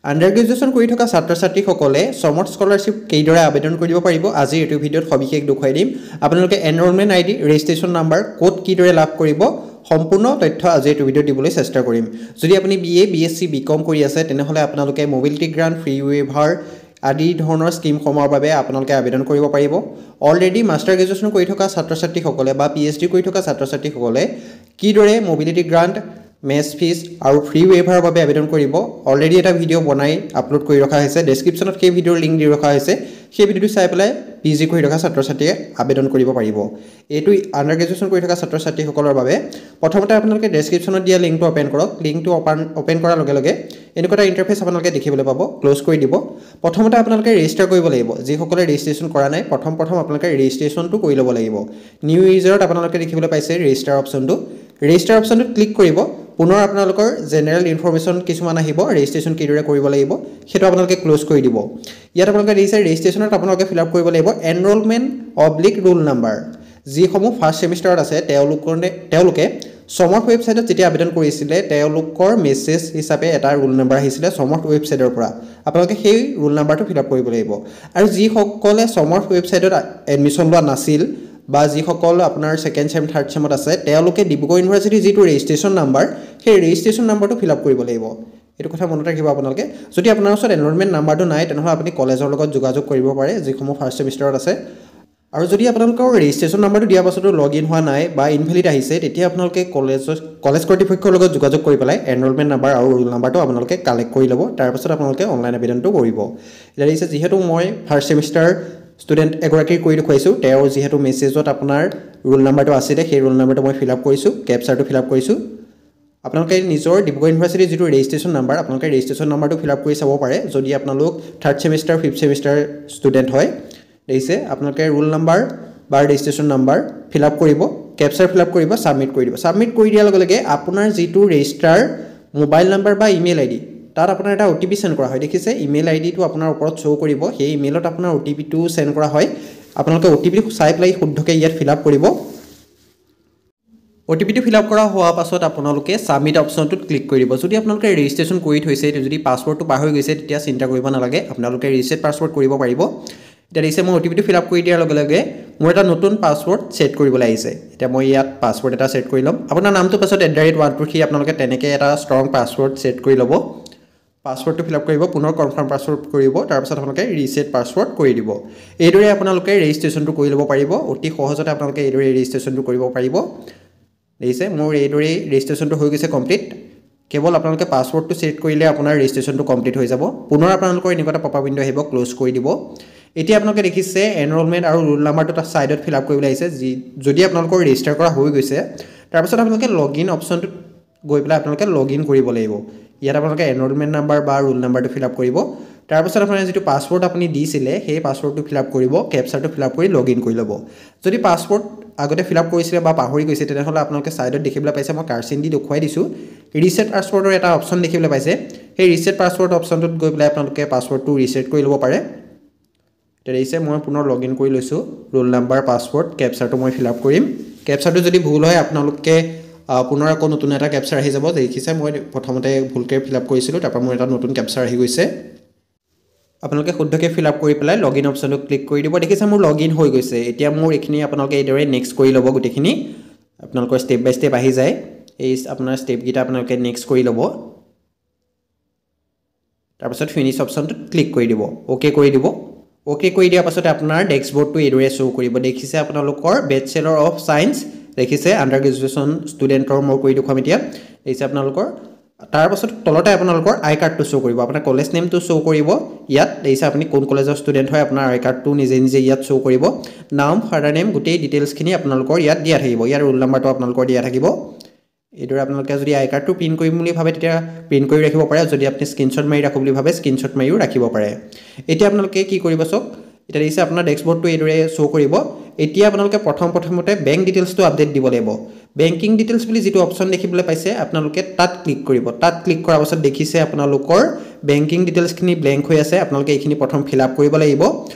Under graduation কৰি থকা ছাত্ৰ ছাত্ৰীসকলে সমৰ্থ স্কলাৰশ্বিপ কেইদৰে আবেদন কৰিব পাৰিব আজি এইটো ভিডিঅ'ত সবিশেষ দেখুৱাই দিম আপোনালোকে enrolment ID registration number code কিদৰে লাভ কৰিব সম্পূৰ্ণ তথ্য আজি এইটো ভিডিঅ'ত দিবলৈ চেষ্টা কৰিম যদি আপুনি বিএ বিএসসি বিকম কৰি আছে তেনেহলে আপোনালোকে মোবিলিটি গ্ৰান্ট ফ্ৰী ৱেভাৰ আদি ধৰণৰ স্কিমসমূহৰ বাবে আপোনালোকে আবেদন কৰিব পাৰিব অলৰেডি মাষ্টাৰ গ্ৰেজুৱেশ্যন কৰি থকা ছাত্ৰ ছাত্ৰীসকলে বা পিএইচডি কৰি থকা ছাত্ৰ ছাত্ৰীসকলে কিদৰে মোবিলিটি গ্ৰান্ট মেছ ফিজ আৰু ফ্ৰী ৱেভাৰৰ বাবে আবেদন কৰিব অলৰেডি এটা ভিডিঅ' বনাই আপলোড কৰি ৰখা হৈছে ডেছক্ৰিপশ্যনত সেই ভিডিঅ'ৰ লিংক দি ৰখা হৈছে সেই ভিডিঅ'টো চাই পেলাই পিজি কৰি থকা ছাত্ৰ ছাত্ৰীয়ে আবেদন কৰিব পাৰিব এইটো আন্ডাৰ গ্ৰেজুৱেশ্যন কৰি থকা ছাত্ৰ ছাত্ৰীসকলৰ বাবে প্ৰথমতে আপোনালোকে ডেছক্ৰিপশ্যনত দিয়া লিংকটো ওপেন কৰক লিংকটো ওপেন কৰাৰ লগে লগে এনেকুৱা এটা ইণ্টাৰফেচ আপোনালোকে দেখিবলৈ পাব ক্লোজ কৰি দিব প্ৰথমতে আপোনালোকে ৰেজিষ্টাৰ কৰিব লাগিব যিসকলে ৰেজিষ্ট্ৰেশ্যন কৰা নাই প্ৰথম আপোনালোকে ৰেজিষ্ট্ৰেশ্যনটো কৰি ল'ব লাগিব নিউ ইউজাৰত আপোনালোকে দেখিবলৈ পাইছে ৰেজিষ্টাৰ অপশ্যনটোত ক্লিক কৰিব পুনৰ আপোনালোকৰ জেনেৰেল ইনফৰমেশ্যন কিছুমান আহিব ৰেজিষ্ট্ৰেশ্যন কিদৰে কৰিব লাগিব সেইটো আপোনালোকে ক্লোজ কৰি দিব ইয়াত আপোনালোকে দিছে ৰেজিষ্ট্ৰেশ্যনত আপোনালোকে ফিল আপ কৰিব লাগিব এনৰোলমেণ্ট/ৰোল নাম্বাৰ যিসমূহ ফাৰ্ষ্ট ছেমিষ্টাৰত আছে তেওঁলোকে সমৰ্থ ৱেবছাইটত যেতিয়া আবেদন কৰিছিলে তেওঁলোকৰ মেছেজ হিচাপে এটা ৰোল নাম্বাৰ আহিছিলে সমৰ্থ ৱেবছাইটৰ পৰা আপোনালোকে সেই ৰোল নাম্বাৰটো ফিল আপ কৰিব লাগিব আৰু যিসকলে সমৰ্থ ৱেবছাইটত এডমিশ্যন লোৱা নাছিল বা যিসকল আপোনাৰ সেকেন্ড সেম থাৰ্ড সেমত আছে তেওঁলোকে ডিব্ৰুগড় ইউনিভাৰ্চিটি যিটো ৰেজিষ্ট্ৰেশ্যন নাম্বাৰ সেই ৰেজিষ্ট্ৰেশ্যন নাম্বাৰটো ফিল আপ কৰিব লাগিব এইটো কথা মনত ৰাখিব আপোনালোকে যদি আপোনাৰ ওচৰত এনৰোলমেণ্ট নাম্বাৰটো নাই তেনেহ'লে আপুনি কলেজৰ লগত যোগাযোগ কৰিব পাৰে যিসমূহ ফাৰ্ষ্ট ছেমিষ্টাৰত আছে আৰু যদি আপোনালোকৰ ৰেজিষ্ট্ৰেশ্যন নাম্বাৰটো দিয়াৰ পাছতো লগইন হোৱা নাই বা ইনভেলিড আহিছে তেতিয়া আপোনালোকে কলেজ কৰ্তৃপক্ষৰ লগত যোগাযোগ কৰি পেলাই এনৰোলমেণ্ট নাম্বাৰ আৰু ৰোল নাম্বাৰটো আপোনালোকে কালেক্ট কৰি ল'ব তাৰপাছত আপোনালোকে অনলাইন আবেদনটো কৰিব এতিয়া দিছে যিহেতু মই ফাৰ্ষ্ট ছেমিষ্টাৰ ষ্টুডেণ্ট এগৰাকীৰ কৰি দেখুৱাইছোঁ তেওঁ যিহেতু মেছেজত আপোনাৰ ৰোল নাম্বাৰটো আছিলে সেই ৰোল নাম্বাৰটো মই ফিল আপ কৰিছোঁ কেপচাৰটো ফিল আপ কৰিছোঁ আপোনালোকে নিজৰ ডিব্ৰুগড় ইউনিভাৰ্চিটিৰ যিটো ৰেজিষ্ট্ৰেশ্যন নাম্বাৰ আপোনালোকে ৰেজিষ্ট্ৰেশ্যন নাম্বাৰটো ফিল আপ কৰি চাব পাৰে যদি আপোনালোক third semester fifth semester student হয় দেখিছে আপোনালোকে ৰোল নাম্বাৰ বা ৰেজিষ্ট্ৰেশ্যন নাম্বাৰ ফিল আপ কৰিব কেপচাৰ ফিল আপ কৰিব ছাবমিট কৰি দিব ছাবমিট কৰি দিয়াৰ লগে লগে আপোনাৰ যিটো ৰেজিষ্টাৰ মোবাইল নাম্বাৰ বা ইমেইল আইডি তাত আপোনাৰ এটা OTP সেন্ড কৰা হয় দেখিছে ইমেইল আইডিটো আপোনাৰ ওপৰত শ্ব' কৰিব সেই ইমেইলত আপোনাৰ OTPটো সেন্ড কৰা হয় আপোনালোকে OTPটো চাই পেলাই শুদ্ধকৈ ইয়াত ফিল আপ কৰিব OTPটো ফিল আপ কৰা হোৱাৰ পাছত আপোনালোকে সাবমিট অপশ্যনটোত ক্লিক কৰি দিব যদি আপোনালোকে ৰেজিষ্ট্ৰেশ্যন কৰি থৈছে যদি পাছৱৰ্ডটো পাৰ হৈ গৈছে তেতিয়া চিন্তা কৰিব নালাগে আপোনালোকে ৰিছেট পাছৱৰ্ড কৰিব পাৰিব এতিয়া দিছে মই OTPটো ফিল আপ কৰি দিয়াৰ লগে লগে মোৰ এটা নতুন পাছৱৰ্ড সেট কৰিবলৈ আহিছে এতিয়া মই ইয়াত পাছৱৰ্ড এটা সেট কৰি ল'ম আপোনাৰ নামটো পাছত @123 আপোনালোকে তেনেকৈ এটা ষ্ট্ৰং পাছৱৰ্ড সেট কৰি ল'ব পাছৱৰ্ডটো ফিল আপ কৰিব পুনৰ কনফাৰ্ম পাছৱৰ্ড কৰিব তাৰপিছত আপোনালোকে ৰিছেট পাছৱৰ্ড কৰি দিব এইদৰে আপোনালোকে ৰেজিষ্ট্ৰেশ্যনটো কৰি ল'ব পাৰিব অতি সহজতে আপোনালোকে এইদৰে ৰেজিষ্ট্ৰেশ্যনটো কৰিব পাৰিব দেখিছে মোৰ এইদৰে ৰেজিষ্ট্ৰেশ্যনটো হৈ গৈছে কমপ্লিট কেৱল আপোনালোকে পাছৱৰ্ডটো সেট কৰিলে আপোনাৰ ৰেজিষ্ট্ৰেশ্যনটো কমপ্লিট হৈ যাব পুনৰ আপোনালোকৰ এনেকুৱা এটা পপআপ উইণ্ড' আহিব ক্লোজ কৰি দিব এতিয়া আপোনালোকে দেখিছে এনৰোলমেণ্ট আৰু ৰোল নাম্বাৰটো তাৰ সাইডত ফিল আপ কৰিবলৈ আহিছে যদি আপোনালোকৰ ৰেজিষ্টাৰ কৰা হৈ গৈছে তাৰপিছত আপোনালোকে লগইন অপশ্যনটোত গৈ পেলাই আপোনালোকে লগইন কৰিব লাগিব ইয়াত আপোনালোকে এনৰোলমেণ্ট নাম্বাৰ বা ৰোল নাম্বাৰটো ফিল আপ কৰিব তাৰপিছত আপোনাৰ যিটো পাছৱৰ্ড আপুনি দিছিলে সেই পাছৱৰ্ডটো ফিল আপ কৰিব কেপচাৰটো ফিল আপ কৰি লগইন কৰি ল'ব যদি পাছৱৰ্ড আগতে ফিল আপ কৰিছিলে বা পাহৰি গৈছে তেনেহ'লে আপোনালোকে সাইডত দেখিবলৈ পাইছে মই কাৰ্চিন দি দেখুৱাই দিছোঁ ৰিছেট পাছৱৰ্ডৰ এটা অপশ্যন দেখিবলৈ পাইছে সেই ৰিছেট পাছৱৰ্ড অপশ্যনটোত গৈ পেলাই আপোনালোকে পাছৱৰ্ডটো ৰিছেট কৰি ল'ব পাৰে এতিয়া দিছে মই পুনৰ লগইন কৰি লৈছোঁ ৰোল নাম্বাৰ পাছৱৰ্ড কেপচাৰটো মই ফিল আপ কৰিম কেপচাৰটো যদি ভুল হয় আপোনালোকে পুনৰ আকৌ নতুন এটা কেপচাৰ আহি যাব দেখিছে মই প্ৰথমতে ভুলকৈ ফিল আপ কৰিছিলোঁ তাৰপৰা মোৰ এটা নতুন কেপচাৰ আহি গৈছে আপোনালোকে শুদ্ধকৈ ফিল আপ কৰি পেলাই লগইন অপশ্যনটো ক্লিক কৰি দিব দেখিছে মোৰ লগইন হৈ গৈছে এতিয়া মোৰ এইখিনি আপোনালোকে এইদৰে নেক্সট কৰি ল'ব গোটেইখিনি আপোনালোকৰ ষ্টেপ বাই ষ্টেপ আহি যায় এই আপোনাৰ ষ্টেপকেইটা আপোনালোকে নেক্সট কৰি ল'ব তাৰপিছত ফিনিছ অপশ্যনটোত ক্লিক কৰি দিব অ'কে কৰি দিব অ'কে কৰি দিয়াৰ পাছতে আপোনাৰ ডেস্কবৰ্ডটো এইদৰে শ্ব' কৰিব দেখিছে আপোনালোকৰ বেচেলৰ অফ ছায়েন্স দেখিছে আন্ডাৰ গ্ৰেজুৱেশ্যন ষ্টুডেণ্টৰ মই কৰি দেখুৱাম এতিয়া দেখিছে আপোনালোকৰ তাৰপাছত তলতে আপোনালোকৰ আই কাৰ্ডটো শ্ব' কৰিব আপোনাৰ কলেজ নেমটো শ্ব' কৰিব ইয়াত দেখিছে আপুনি কোন কলেজৰ ষ্টুডেণ্ট হয় আপোনাৰ আই কাৰ্ডটো নিজে নিজে ইয়াত শ্ব' কৰিব নাম ফাদাৰ নেম গোটেই ডিটেইলছখিনি আপোনালোকৰ ইয়াত দিয়া থাকিব ইয়াৰ ৰোল নাম্বাৰটো আপোনালোকৰ দিয়া থাকিব এইদৰে আপোনালোকে যদি আই কাৰ্ডটো প্ৰিণ্ট কৰিম বুলি ভাবে তেতিয়া প্ৰিণ্ট কৰি ৰাখিব পাৰে যদি আপুনি স্ক্ৰীনশ্বট মাৰি ৰাখোঁ বুলি ভাবে স্ক্ৰীনশ্বট মাৰিও ৰাখিব পাৰে এতিয়া আপোনালোকে কি কৰিব চাওক এতিয়া দেখিছে আপোনাৰ ডেস্কবৰ্ডটো এইদৰে শ্ব' কৰিব এতিয়া আপোনালোকে প্ৰথমতে বেংক ডিটেইলছটো আপডেট দিব লাগিব বেংকিং ডিটেইলছ বুলি যিটো অপশ্যন দেখিবলৈ পাইছে আপোনালোকে তাত ক্লিক কৰিব তাত ক্লিক কৰাৰ পাছত দেখিছে আপোনালোকৰ বেংকিং ডিটেইলছখিনি ব্লেংক হৈ আছে আপোনালোকে এইখিনি প্ৰথম ফিল আপ কৰিব লাগিব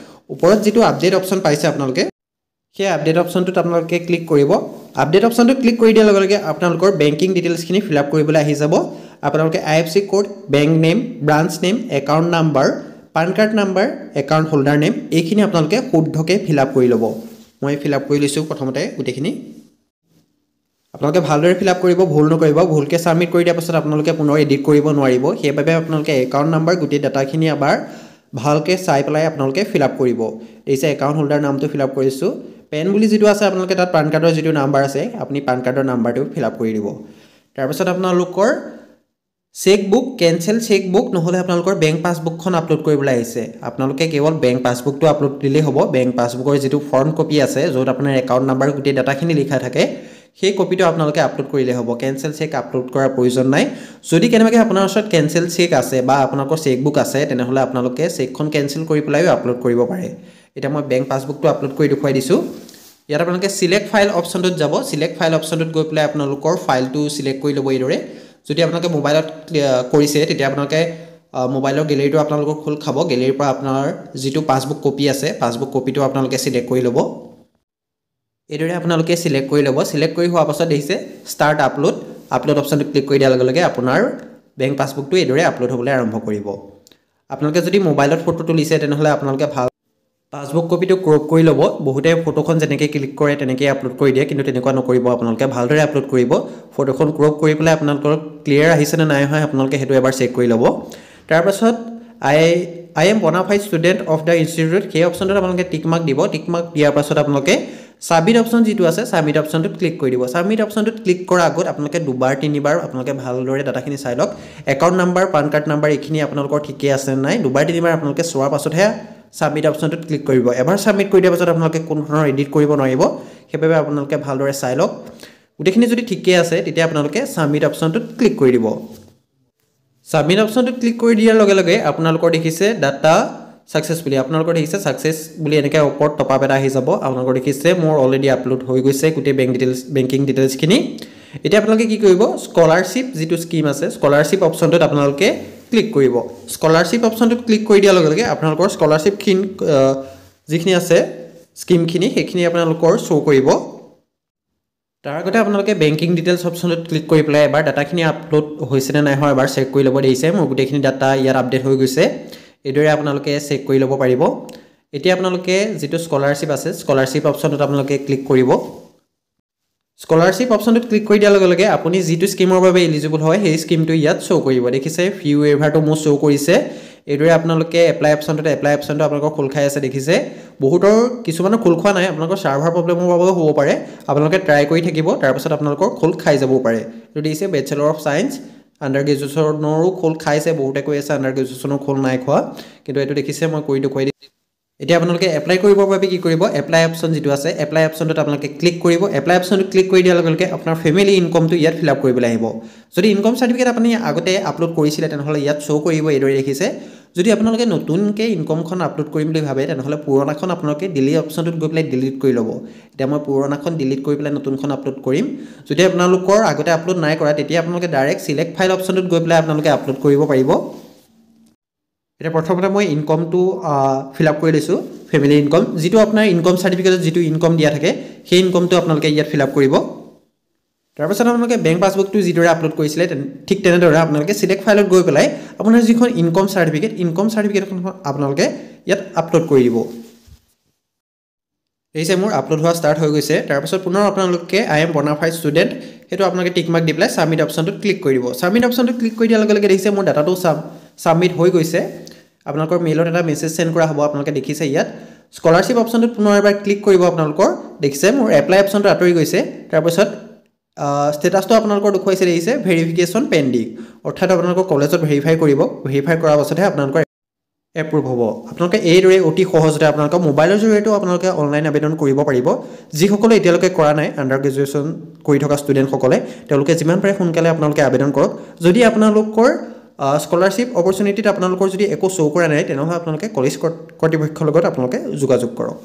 ওপৰত যিটো আপডেট অপশ্যন পাইছে আপোনালোকে সেই আপডেট অপশ্যনটোত আপোনালোকে ক্লিক কৰিব আপডেট অপশ্যনটো ক্লিক কৰি দিয়াৰ লগে লগে আপোনালোকৰ বেংকিং ডিটেইলছখিনি ফিল আপ কৰিবলৈ আহি যাব আপোনালোকে IFSC code, bank name, branch name, account number, PAN card number, account holder name এইখিনি আপোনালোকে শুদ্ধকৈ ফিল আপ কৰি ল'ব। মই ফিল আপ কৰি লৈছোঁ প্ৰথমতে গোটেইখিনি। আপোনালোকে ভালদৰে ফিল আপ কৰিব, ভুল নকৰিব। ভুলকৈ ছাবমিট কৰি দিয়াৰ পাছত আপোনালোকে পুনৰ এডিট কৰিব নোৱাৰিব। সেইবাবে আপোনালোকে একাউণ্ট নাম্বাৰ গোটেই ডাটাখিনি এবাৰ ভালকৈ চাই পেলাই আপোনালোকে ফিল আপ কৰিব। দেখিছে একাউণ্ট হোল্ডাৰ নামটো ফিল আপ কৰিছোঁ। পেন বুলি যিটো আছে আপোনালোকে তাত পান কাৰ্ডৰ যিটো নাম্বাৰ আছে আপুনি পান কাৰ্ডৰ নাম্বাৰটো ফিল আপ কৰি দিব। তাৰপিছত আপোনালোকৰ চেকবুক, কেঞ্চেল চেকবুক নহ'লে আপোনালোকৰ বেংক পাছবুকখন আপলোড কৰিবলৈ আহিছে। আপোনালোকে কেৱল বেংক পাছবুকটো আপলোড দিলেই হ'ব। বেংক পাছবুকৰ যিটো ফৰ্ম কপি আছে য'ত আপোনাৰ একাউণ্ট নাম্বাৰ গোটেই ডাটাখিনি লিখা থাকে সেই কপিটো আপোনালোকে আপলোড কৰিলেই হ'ব। কেঞ্চেল চেক আপলোড কৰাৰ প্ৰয়োজন নাই। যদি কেনেবাকৈ আপোনাৰ ওচৰত কেঞ্চেল চেক আছে বা আপোনালোকৰ চেকবুক আছে তেনেহ'লে আপোনালোকে চেকখন কেঞ্চেল কৰি পেলাইও আপলোড কৰিব পাৰে। এতিয়া মই বেংক পাছবুকটো আপলোড কৰি দেখুৱাই দিছোঁ। ইয়াত আপোনালোকে চিলেক্ট ফাইল অপশ্যনটোত যাব। চিলেক্ট ফাইল অপশ্যনটোত গৈ পেলাই আপোনালোকৰ ফাইলটো চিলেক্ট কৰি ল'ব এইদৰে। যদি আপোনালোকে মোবাইলত কৰিছে তেতিয়া আপোনালোকে মোবাইলৰ গেলেৰীটো আপোনালোকক খোল খাব। গেলেৰীৰ পৰা আপোনাৰ যিটো পাছবুক কপি আছে পাছবুক কপিটো আপোনালোকে চিলেক্ট কৰি ল'ব। এইদৰে আপোনালোকে চিলেক্ট কৰি ল'ব। চিলেক্ট কৰি হোৱাৰ পাছত দেখিছে ষ্টাৰ্ট আপলোড। আপলোড অপশ্যনটো ক্লিক কৰি দিয়াৰ লগে লগে আপোনাৰ বেংক পাছবুকটো এইদৰে আপলোড হ'বলৈ আৰম্ভ কৰিব। আপোনালোকে যদি মোবাইলত ফটো তুলিছে তেনেহ'লে আপোনালোকে ভাল পাছবুক কপিটো ক্ৰপ কৰি ল'ব। বহুতে ফটোখন যেনেকৈ ক্লিক কৰে তেনেকৈ আপলোড কৰি দিয়ে, কিন্তু তেনেকুৱা নকৰিব। আপোনালোকে ভালদৰে আপলোড কৰিব। ফটোখন ক্ৰপ কৰি পেলাই আপোনালোকৰ ক্লিয়াৰ আহিছেনে নাই হয় আপোনালোকে সেইটো এবাৰ চেক কৰি ল'ব। তাৰপাছত I am bona fide student of the institute সেই অপশ্যনটোত আপোনালোকে টিক মাৰ্ক দিব। টিক মাৰ্ক দিয়াৰ পাছত আপোনালোকে ছাবমিট অপশ্যন যিটো আছে ছাবমিট অপশ্যনটোত ক্লিক কৰি দিব। ছাবমিট অপশ্যনটোত ক্লিক কৰাৰ আগত আপোনালোকে দুবাৰ তিনিবাৰ আপোনালোকে ভালদৰে ডাটাখিনি চাই লওক। Account number, PAN card number এইখিনি আপোনালোকৰ ঠিকেই আছে নাই দুবাৰ তিনিবাৰ আপোনালোকে চোৱাৰ পাছতহে ছাবমিট অপশ্যনটোত ক্লিক কৰিব। এবাৰ ছাবমিট কৰি দিয়াৰ পাছত আপোনালোকে কোনো ধৰণৰ এডিট কৰিব নোৱাৰিব। সেইবাবে আপোনালোকে ভালদৰে চাই লওক। গোটেইখিনি যদি ঠিকেই আছে তেতিয়া আপোনালোকে ছাবমিট অপশ্যনটোত ক্লিক কৰি দিব। ছাবমিট অপশ্যনটোত ক্লিক কৰি দিয়াৰ লগে লগে আপোনালোকৰ দেখিছে ডাটা ছাকচেছফুলি আপোনালোকৰ দেখিছে ছাকচেছ বুলি এনেকৈ ওপৰত টপ আপ এটা আহি যাব। আপোনালোকৰ দেখিছে মোৰ অলৰেডি আপলোড হৈ গৈছে গোটেই বেংকিং ডিটেইলছখিনি। এতিয়া আপোনালোকে কি কৰিব, স্কলাৰশ্বিপ যিটো স্কিম আছে স্কলাৰশ্বিপ অপশ্যনটোত আপোনালোকে ক্লিক কৰিব। স্কলাৰশ্বিপ অপশ্যনটোত ক্লিক কৰি দিয়াৰ লগে লগে আপোনালোকৰ স্কলাৰশ্বিপখিনি যিখিনি আছে স্কিমখিনি সেইখিনি আপোনালোকৰ শ্ব' কৰিব। তাৰ আগতে আপোনালোকে বেংকিং ডিটেইলছ অপশ্যনটোত ক্লিক কৰি পেলাই এবাৰ ডাটাখিনি আপলোড হৈছেনে নাই হোৱা এবাৰ চেক কৰি ল'ব। দেখিছে মোৰ গোটেইখিনি ডাটা ইয়াত আপডেট হৈ গৈছে। এইদৰে আপোনালোকে চেক কৰি ল'ব পাৰিব। এতিয়া আপোনালোকে যিটো স্কলাৰশ্বিপ আছে স্কলাৰশ্বিপ অপশ্যনটোত আপোনালোকে ক্লিক কৰিব। স্কলাৰশ্বিপ অপশ্যনটোত ক্লিক কৰি দিয়াৰ লগে লগে আপুনি যিটো স্কিমৰ বাবে এলিজিবল হয় সেই স্কিমটো ইয়াত শ্ব' কৰিব। দেখিছে ফি ৱেইভাৰটো মোৰ শ্ব' কৰিছে। এইদৰে আপোনালোকে এপ্লাই অপশ্যনটো আপোনালোকৰ খোল খাই আছে দেখিছে। বহুতৰ কিছুমানৰ খোল খোৱা নাই, আপোনালোকৰ ছাৰ্ভাৰ প্ৰব্লেমৰ বাবেও হ'ব পাৰে। আপোনালোকে ট্ৰাই কৰি থাকিব, তাৰপাছত আপোনালোকৰ খোল খাই যাবও পাৰে। এইটো দেখিছে বেচেলৰ অফ ছায়েন্স আণ্ডাৰ গ্ৰেজুৱেশ্যনৰো খোল খাইছে। বহুতে কৈ আছে আণ্ডাৰ গ্ৰেজুৱেশ্যনৰ খোল নাই খোৱা, কিন্তু এইটো দেখিছে মই কৰি দেখুৱাই দিম। এতিয়া আপোনালোকে এপ্লাই কৰিবৰ বাবে কি কৰিব, এপ্লাই অপশ্যন যিটো আছে এপ্লাই অপশ্যনটোত আপোনালোকে ক্লিক কৰিব। এপ্লাই অপশ্যনটোত ক্লিক কৰি দিয়াৰ লগে লগে আপোনাৰ ফেমিলি ইনকমটো ইয়াত ফিল আপ কৰিবলৈ আহিব। যদি ইনকম চাৰ্টিফিকেট আপুনি আগতে আপলোড কৰিছিলে তেনেহ'লে ইয়াত শ্ব' কৰিব। এইদৰে দেখিছে। যদি আপোনালোকে নতুনকৈ ইনকমখন আপলোড কৰিম বুলি ভাবে তেনেহ'লে পুৰণাখন আপোনালোকে ডিলিট অপশ্যনটোত গৈ পেলাই ডিলিট কৰি ল'ব। এতিয়া মই পুৰণাখন ডিলিট কৰি পেলাই নতুনখন আপলোড কৰিম। যদি আপোনালোকৰ আগতে আপলোড নাই কৰা তেতিয়া আপোনালোকে ডাইৰেক্ট চিলেক্ট ফাইল অপশ্যনটোত গৈ পেলাই আপোনালোকে আপলোড কৰিব পাৰিব। এতিয়া প্ৰথমতে মই ইনকমটো ফিল আপ কৰি লৈছোঁ। ফেমিলি ইনকম যিটো আপোনাৰ ইনকম চাৰ্টিফিকেটত যিটো ইনকম দিয়া থাকে সেই ইনকমটো আপোনালোকে ইয়াত ফিল আপ কৰিব। তাৰপাছত আপোনালোকে বেংক পাছবুকটো যিদৰে আপলোড কৰিছিলে ঠিক তেনেদৰে আপোনালোকে চিলেক্ট ফাইলত গৈ পেলাই আপোনাৰ যিখন ইনকম চাৰ্টিফিকেটখন আপোনালোকে ইয়াত আপলোড কৰি দিব। দেখিছে মোৰ আপলোড হোৱা ষ্টাৰ্ট হৈ গৈছে। তাৰপাছত পুনৰ আপোনালোকে আই এম বনাফাইড ষ্টুডেণ্ট সেইটো আপোনালোকে টিক মাৰ্ক দি পেলাই ছাবমিট অপশ্যনটোত ক্লিক কৰি দিব। ছাবমিট অপশ্যনটোত ক্লিক কৰি দিয়াৰ লগে লগে দেখিছে মোৰ ডাটাটো ছাবমিট হৈ গৈছে। আপোনালোকৰ মেইলত এটা মেছেজ চেণ্ড কৰা হ'ব। আপোনালোকে দেখিছে ইয়াত স্কলাৰশ্বিপ অপশ্যনটোত পুনৰ এবাৰ ক্লিক কৰিব। আপোনালোকৰ দেখিছে মোৰ এপ্লাই অপশ্যনটো আঁতৰি গৈছে। তাৰপিছত ষ্টেটাছটো আপোনালোকৰ দেখুৱাইছে দেখিছে ভেৰিফিকেশ্যন পেণ্ডিং, অৰ্থাৎ আপোনালোকৰ কলেজত ভেৰিফাই কৰিব। ভেৰিফাই কৰাৰ পাছতহে আপোনালোকৰ এপ্ৰুভ হ'ব। আপোনালোকে এইদৰে অতি সহজতে আপোনালোকৰ মোবাইলৰ জৰিয়তেও আপোনালোকে অনলাইন আবেদন কৰিব পাৰিব। যিসকলে এতিয়ালৈকে কৰা নাই আণ্ডাৰ গ্ৰেজুৱেশ্যন কৰি থকা ষ্টুডেণ্টসকলে তেওঁলোকে যিমান পাৰে সোনকালে আপোনালোকে আবেদন কৰক। যদি আপোনালোকৰ স্কলাৰশ্বিপ অপৰচুনিটিত আপোনালোকৰ যদি একো শ্ব' কৰা নাই তেনেহ'লে আপোনালোকে কলেজ কৰ্তৃপক্ষৰ লগত আপোনালোকে যোগাযোগ কৰক।